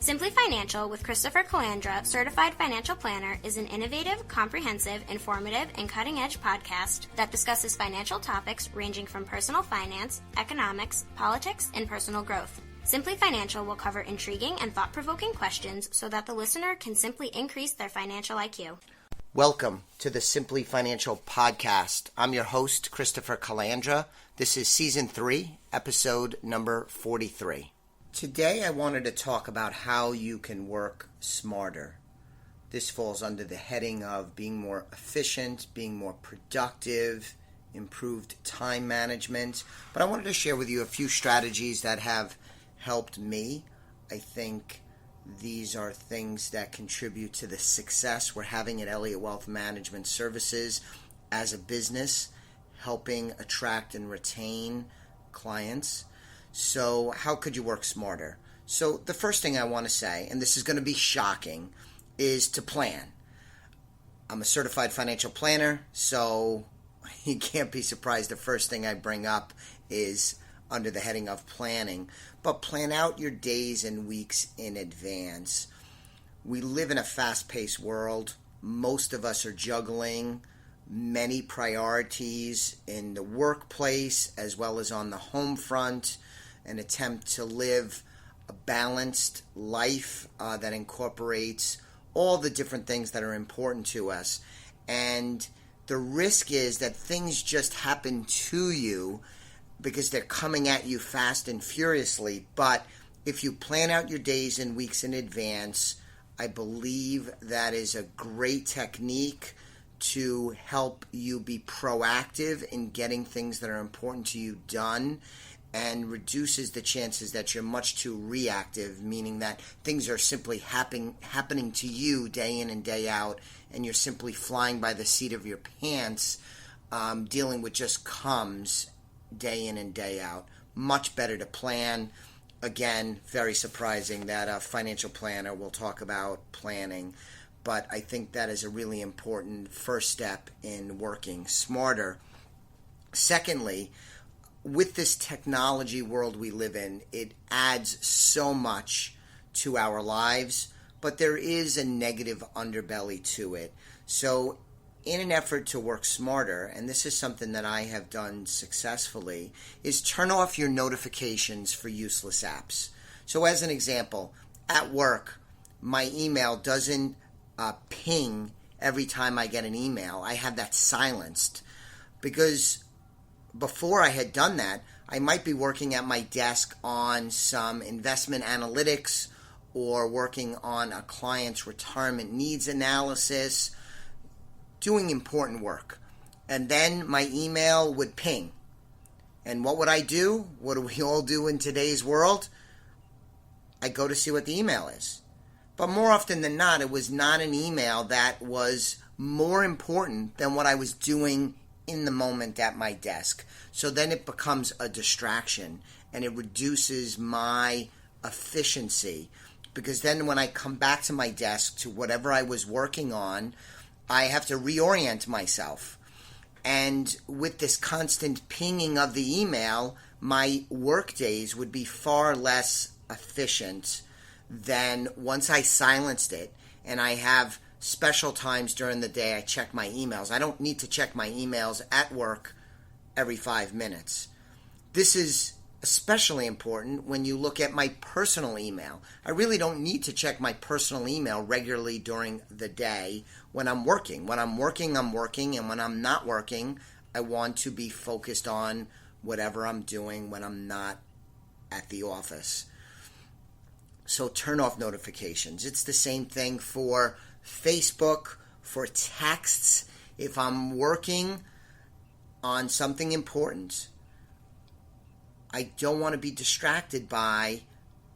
Simply Financial with Christopher Calandra, Certified Financial Planner, is an innovative, comprehensive, informative, and cutting-edge podcast that discusses financial topics ranging from personal finance, economics, politics, and personal growth. Simply Financial will cover intriguing and thought-provoking questions so that the listener can simply increase their financial IQ. Welcome to the Simply Financial podcast. I'm your host, Christopher Calandra. This is Season 3, Episode number 43. Today I wanted to talk about how you can work smarter. This falls under the heading of being more efficient, being more productive, improved time management. But I wanted to share with you a few strategies that have helped me. I think these are things that contribute to the success we're having at Elliott Wealth Management Services as a business, helping attract and retain clients. So how could you work smarter? So the first thing I want to say, and this is going to be shocking, is to plan. I'm a certified financial planner, so you can't be surprised the first thing I bring up is under the heading of planning. But plan out your days and weeks in advance. We live in a fast-paced world. Most of us are juggling many priorities in the workplace as well as on the home front, an attempt to live a balanced life that incorporates all the different things that are important to us. And the risk is that things just happen to you because they're coming at you fast and furiously. But if you plan out your days and weeks in advance, I believe that is a great technique to help you be proactive in getting things that are important to you done, and reduces the chances that you're much too reactive, meaning that things are simply happening to you day in and day out, and you're simply flying by the seat of your pants, dealing with just comes day in and day out. Much better to plan. Again, very surprising that a financial planner will talk about planning, but I think that is a really important first step in working smarter. Secondly, with this technology world we live in, it adds so much to our lives, but there is a negative underbelly to it. So in an effort to work smarter, and this is something that I have done successfully, is turn off your notifications for useless apps. So as an example, at work, my email doesn't ping every time I get an email. I have that silenced because before I had done that, I might be working at my desk on some investment analytics or working on a client's retirement needs analysis, doing important work. And then my email would ping. And what would I do? What do we all do in today's world? I go to see what the email is. But more often than not, it was not an email that was more important than what I was doing in the moment at my desk. So then it becomes a distraction and it reduces my efficiency, because then when I come back to my desk to whatever I was working on, I have to reorient myself. And with this constant pinging of the email, my work days would be far less efficient than once I silenced it and I have special times during the day I check my emails. I don't need to check my emails at work every 5 minutes. This is especially important when you look at my personal email. I really don't need to check my personal email regularly during the day when I'm working. When I'm working, I'm working, and when I'm not working, I want to be focused on whatever I'm doing when I'm not at the office. So turn off notifications. It's the same thing for Facebook, for texts. If I'm working on something important, I don't want to be distracted by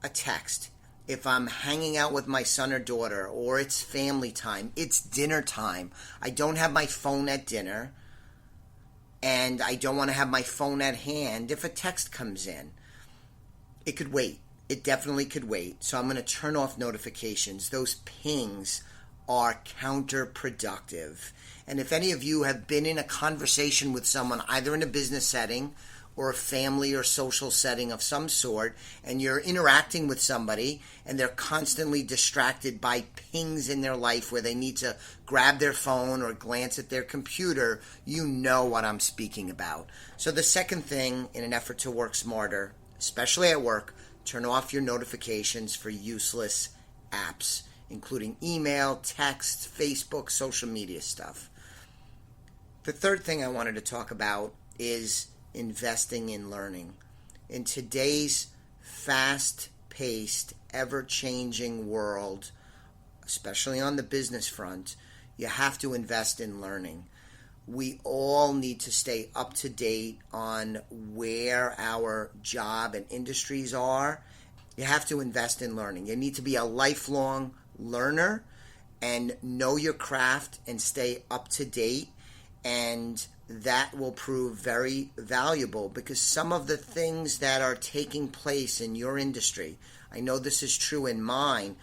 a text. If I'm hanging out with my son or daughter, or it's family time, it's dinner time, I don't have my phone at dinner, and I don't want to have my phone at hand if a text comes in. It could wait. It definitely could wait. So I'm going to turn off notifications. Those pings are counterproductive. And if any of you have been in a conversation with someone, either in a business setting or a family or social setting of some sort, and you're interacting with somebody and they're constantly distracted by pings in their life where they need to grab their phone or glance at their computer, you know what I'm speaking about. So the second thing, in an effort to work smarter, especially at work, turn off your notifications for useless apps, including email, text, Facebook, social media stuff. The third thing I wanted to talk about is investing in learning. In today's fast-paced, ever-changing world, especially on the business front, you have to invest in learning. We all need to stay up to date on where our job and industries are. You have to invest in learning. You need to be a lifelong learner and know your craft and stay up to date, and that will prove very valuable because some of the things that are taking place in your industry, I know this is true in mine,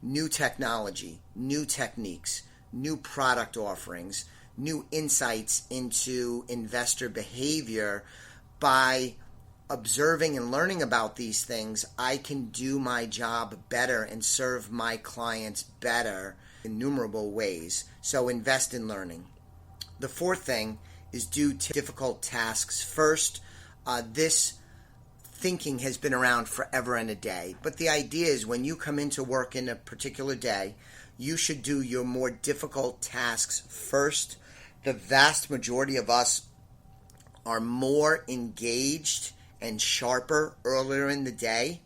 new technology, new techniques, new product offerings, new insights into investor behavior. By observing and learning about these things, I can do my job better and serve my clients better in innumerable ways. So invest in learning. The fourth thing is do difficult tasks first. This thinking has been around forever and a day, but the idea is when you come into work in a particular day, you should do your more difficult tasks first. The vast majority of us are more engaged and sharper earlier in the day.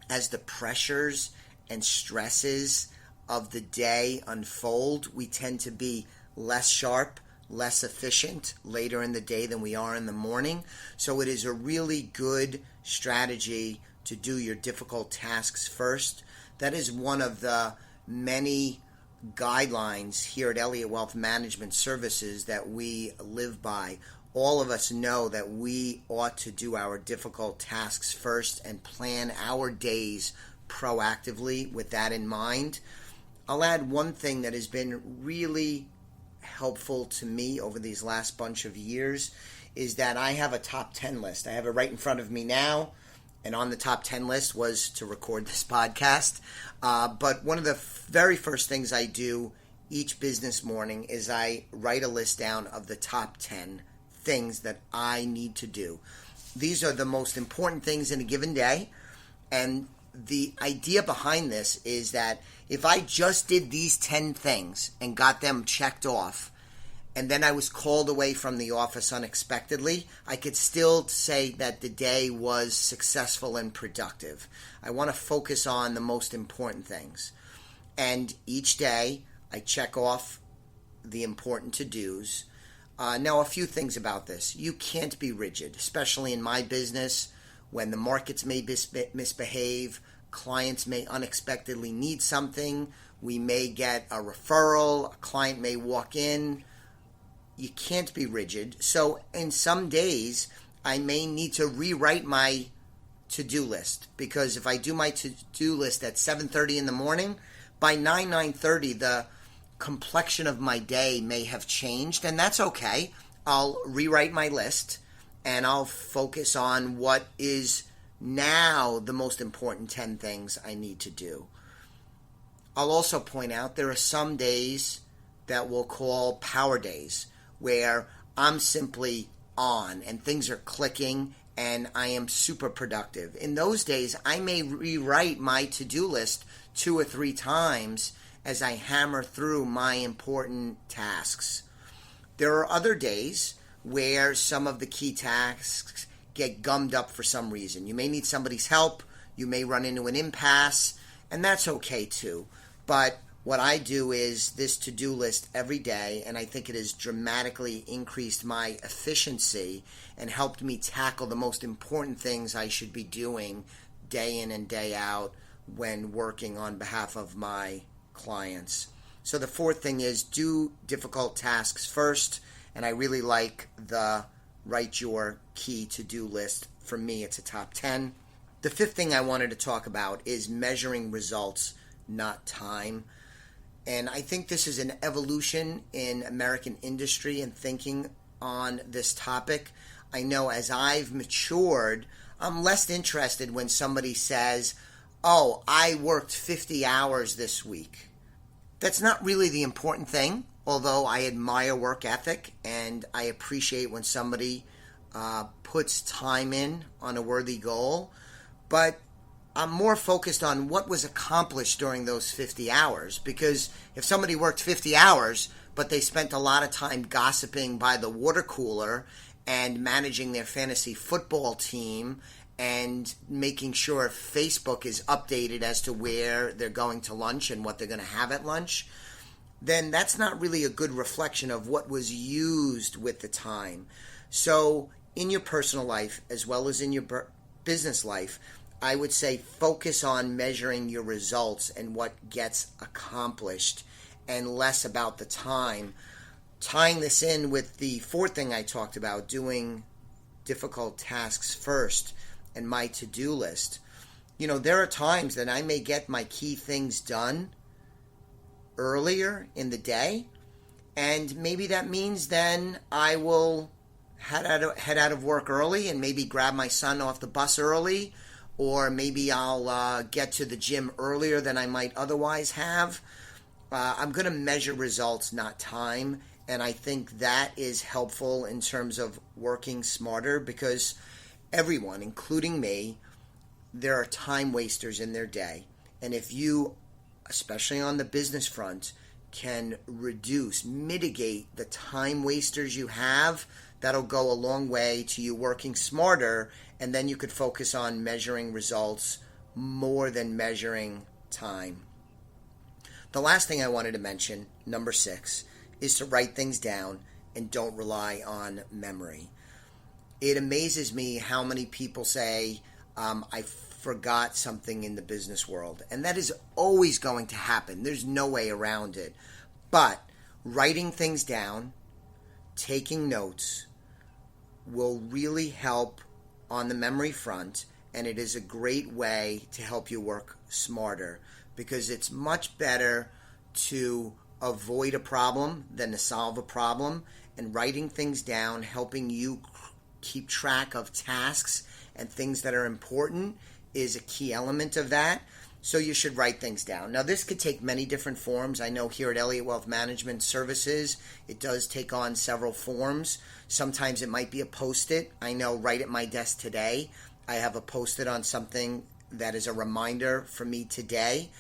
As the pressures and stresses of the day unfold, we tend to be less sharp, less efficient later in the day than we are in the morning. So it is a really good strategy to do your difficult tasks first. That is one of the many guidelines here at Elliott Wealth Management Services that we live by. All of us know that we ought to do our difficult tasks first and plan our days proactively with that in mind. I'll add one thing that has been really helpful to me over these last bunch of years is that I have a top 10 list. I have it right in front of me now, and on the top 10 list was to record this podcast. But one of the very first things I do each business morning is I write a list down of the top 10 things that I need to do. These are the most important things in a given day, and the idea behind this is that if I just did these 10 things and got them checked off, and then I was called away from the office unexpectedly, I could still say that the day was successful and productive. I want to focus on the most important things. And each day, I check off the important to-dos. Now, a few things about this. You can't be rigid, especially in my business, when the markets may misbehave, clients may unexpectedly need something, we may get a referral, a client may walk in. You can't be rigid. So in some days, I may need to rewrite my to-do list, because if I do my to-do list at 7:30 in the morning, by 9:30, the complexion of my day may have changed, and that's okay. I'll rewrite my list, and I'll focus on what is now the most important 10 things I need to do. I'll also point out there are some days that we'll call power days, where I'm simply on and things are clicking and I am super productive. In those days, I may rewrite my to-do list 2 or 3 times as I hammer through my important tasks. There are other days where some of the key tasks get gummed up for some reason. You may need somebody's help, you may run into an impasse, and that's okay too. But what I do is this to-do list every day, and I think it has dramatically increased my efficiency and helped me tackle the most important things I should be doing day in and day out when working on behalf of my clients. So the fourth thing is do difficult tasks first, and I really like the write your key to-do list. For me, it's a top 10. The fifth thing I wanted to talk about is measuring results, not time. And I think this is an evolution in American industry and thinking on this topic. I know as I've matured, I'm less interested when somebody says, oh, I worked 50 hours this week. That's not really the important thing, although I admire work ethic and I appreciate when somebody puts time in on a worthy goal. But I'm more focused on what was accomplished during those 50 hours, because if somebody worked 50 hours, but they spent a lot of time gossiping by the water cooler and managing their fantasy football team and making sure Facebook is updated as to where they're going to lunch and what they're going to have at lunch, then that's not really a good reflection of what was used with the time. So in your personal life, as well as in your business life, I would say focus on measuring your results and what gets accomplished and less about the time. Tying this in with the fourth thing I talked about, doing difficult tasks first and my to-do list. You know, there are times that I may get my key things done earlier in the day, and maybe that means then I will head out of work early and maybe grab my son off the bus early, or maybe I'll get to the gym earlier than I might otherwise have. I'm going to measure results, not time, and I think that is helpful in terms of working smarter, because everyone, including me, there are time wasters in their day. And if you, especially on the business front, can mitigate the time wasters you have, that'll go a long way to you working smarter, and then you could focus on measuring results more than measuring time. The last thing I wanted to mention, number 6, is to write things down and don't rely on memory. It amazes me how many people say, I forgot something in the business world. And that is always going to happen. There's no way around it. But writing things down, taking notes, will really help on the memory front, and it is a great way to help you work smarter, because it's much better to avoid a problem than to solve a problem, and writing things down, helping you keep track of tasks and things that are important, is a key element of that. So you should write things down. Now, this could take many different forms. I know here at Elliott Wealth Management Services, it does take on several forms. Sometimes it might be a Post-it. I know right at my desk today, I have a Post-it on something that is a reminder for me today.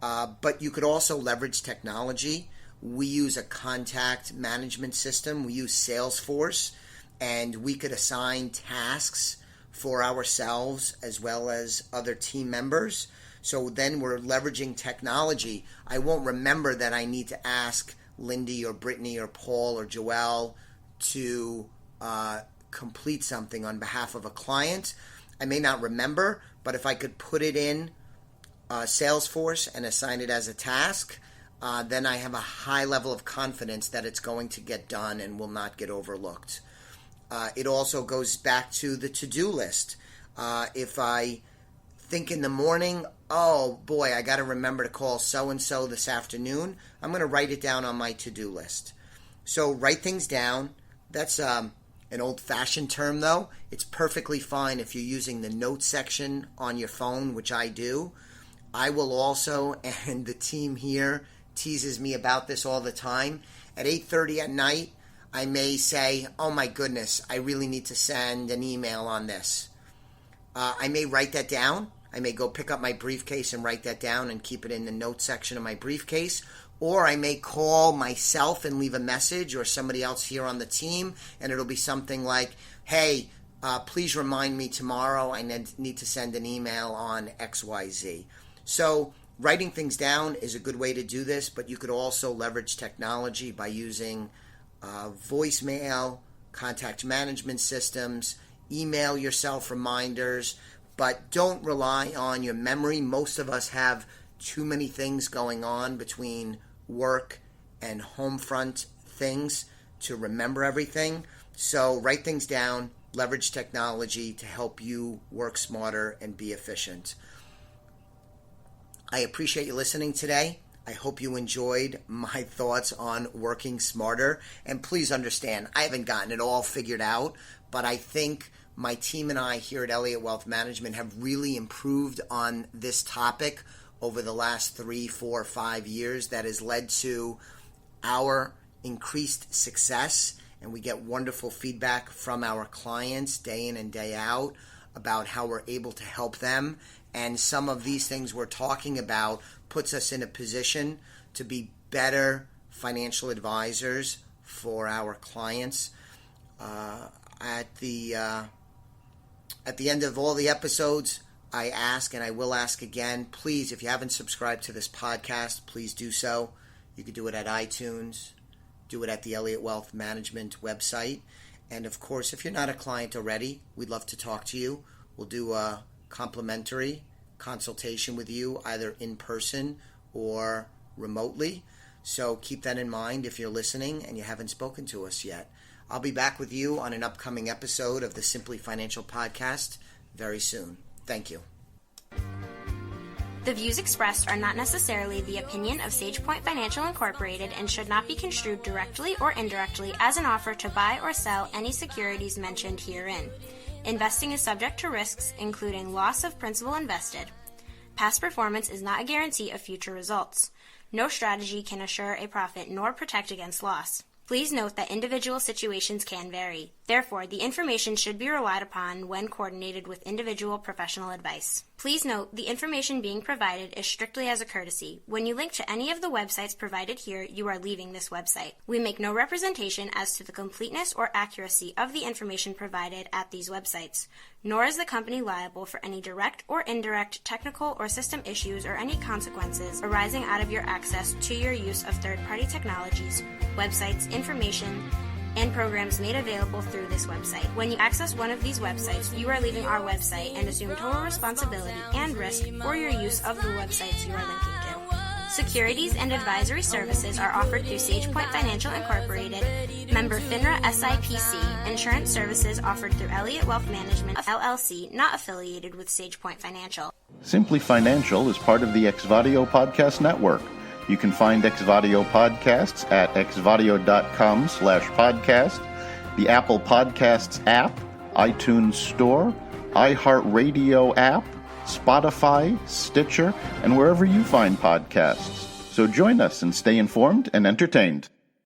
But you could also leverage technology. We use a contact management system. We use Salesforce, and we could assign tasks for ourselves as well as other team members. So then we're leveraging technology. I won't remember that I need to ask Lindy or Brittany or Paul or Joelle to complete something on behalf of a client. I may not remember, but if I could put it in Salesforce and assign it as a task, then I have a high level of confidence that it's going to get done and will not get overlooked. It also goes back to the to-do list. If I think in the morning, oh boy, I got to remember to call so-and-so this afternoon, I'm going to write it down on my to-do list. So write things down. That's an old-fashioned term, though. It's perfectly fine if you're using the notes section on your phone, which I do. I will also, and the team here teases me about this all the time, at 8:30 at night, I may say, oh my goodness, I really need to send an email on this. I may write that down. I may go pick up my briefcase and write that down and keep it in the notes section of my briefcase. Or I may call myself and leave a message, or somebody else here on the team, and it'll be something like, hey, please remind me tomorrow I need to send an email on XYZ. So writing things down is a good way to do this, but you could also leverage technology by using voicemail, contact management systems, email yourself reminders, but don't rely on your memory. Most of us have too many things going on between work and home front things to remember everything. So write things down, leverage technology to help you work smarter and be efficient. I appreciate you listening today. I hope you enjoyed my thoughts on working smarter. And please understand, I haven't gotten it all figured out, but I think my team and I here at Elliott Wealth Management have really improved on this topic over the last 3, 4, 5 years. That has led to our increased success, and we get wonderful feedback from our clients day in and day out about how we're able to help them. And some of these things we're talking about puts us in a position to be better financial advisors for our clients. At the end of all the episodes, I ask, and I will ask again, please, if you haven't subscribed to this podcast, please do so. You can do it at iTunes, do it at the Elliott Wealth Management website. And of course, if you're not a client already, we'd love to talk to you. We'll do a complimentary consultation with you, either in person or remotely. So keep that in mind if you're listening and you haven't spoken to us yet. I'll be back with you on an upcoming episode of the Simply Financial Podcast very soon. Thank you. The views expressed are not necessarily the opinion of SagePoint Financial Incorporated and should not be construed directly or indirectly as an offer to buy or sell any securities mentioned herein. Investing is subject to risks, including loss of principal invested. Past performance is not a guarantee of future results. No strategy can assure a profit nor protect against loss. Please note that individual situations can vary. Therefore, the information should be relied upon when coordinated with individual professional advice. Please note, the information being provided is strictly as a courtesy. When you link to any of the websites provided here, you are leaving this website. We make no representation as to the completeness or accuracy of the information provided at these websites, nor is the company liable for any direct or indirect technical or system issues or any consequences arising out of your access to your use of third-party technologies, websites, information, and programs made available through this website. When you access one of these websites, you are leaving our website and assume total responsibility and risk for your use of the websites you are linking to. Securities and advisory services are offered through SagePoint Financial Incorporated, member FINRA SIPC. Insurance services offered through Elliott Wealth Management, LLC, not affiliated with SagePoint Financial. Simply Financial is part of the Exvadio Podcast Network. You can find Exvadio podcasts at exvadio.com/podcast, the Apple Podcasts app, iTunes Store, iHeartRadio app, Spotify, Stitcher, and wherever you find podcasts. So join us and stay informed and entertained.